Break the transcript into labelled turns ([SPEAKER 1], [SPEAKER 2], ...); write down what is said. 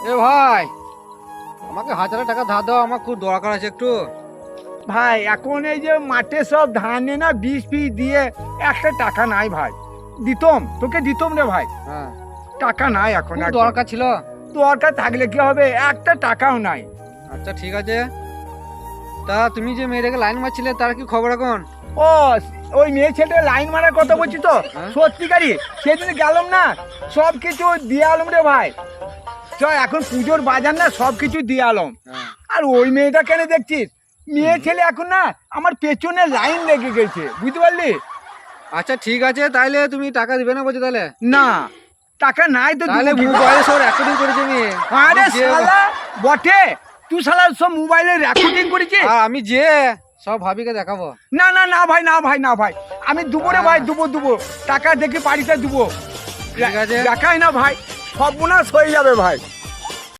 [SPEAKER 1] এ ভাই, আমাকে 1000 টাকা ধার দাও, আমার খুব দরকার আছে একটু।
[SPEAKER 2] ভাই এখন এই যে মাঠে সব ধানে না বীজ ফিজ দিয়ে একটা টাকা নাই ভাই। তোকে দিতম রে ভাই,
[SPEAKER 1] হ্যাঁ,
[SPEAKER 2] টাকা নাই এখন।
[SPEAKER 1] খুব
[SPEAKER 2] একদম।
[SPEAKER 1] দরকার ছিল।
[SPEAKER 2] দরকার থাকলে কি হবে, একটা টাকাও নাই।
[SPEAKER 1] আচ্ছা ঠিক আছে, তা তুমি যে মেয়েটাকে লাইন মারছিলে তার কি খবর এখন?
[SPEAKER 2] ও, ওই মেয়ে ছেলেটা লাইন মারার কথা বলছি তো,
[SPEAKER 1] হ্যাঁ।
[SPEAKER 2] সত্যিকারই সেদিন গেলাম না, সব কিছু দিয়ে আলম রে ভাই। চ এখন পুজোর বাজার না, সব কিছু দিয়ে আলম।
[SPEAKER 1] হ্যাঁ।
[SPEAKER 2] আর ওই মেয়েটা কেন দেখছিস, মেয়ে ছেলে এখন না আমার পেছনে লাইন লেগে গেছে, বুঝতে পারলি?
[SPEAKER 1] আচ্ছা ঠিক আছে, তাইলে তুমি টাকা দিবে না বলছো তাহলে?
[SPEAKER 2] না, টাকা নাই তো
[SPEAKER 1] তাহলে
[SPEAKER 2] দিব কি?
[SPEAKER 1] মোবাইলে সব রেকর্ডিং করেছি আমি।
[SPEAKER 2] আরে
[SPEAKER 1] আমি যে-
[SPEAKER 2] শালা বটে, তুই শালা সব মোবাইলে রেকর্ডিং করেছিস?
[SPEAKER 1] আর আমি যে সব ভাবিকে দেখাবো।
[SPEAKER 2] না না না ভাই, না ভাই, না ভাই, আমি দুবো রে ভাই, দুবো টাকা দেখে বাড়িতে দুবো।
[SPEAKER 1] ঠিক আছে।
[SPEAKER 2] দেখাই না ভাই, সর্বনাশ হয়ে যাবে ভাই।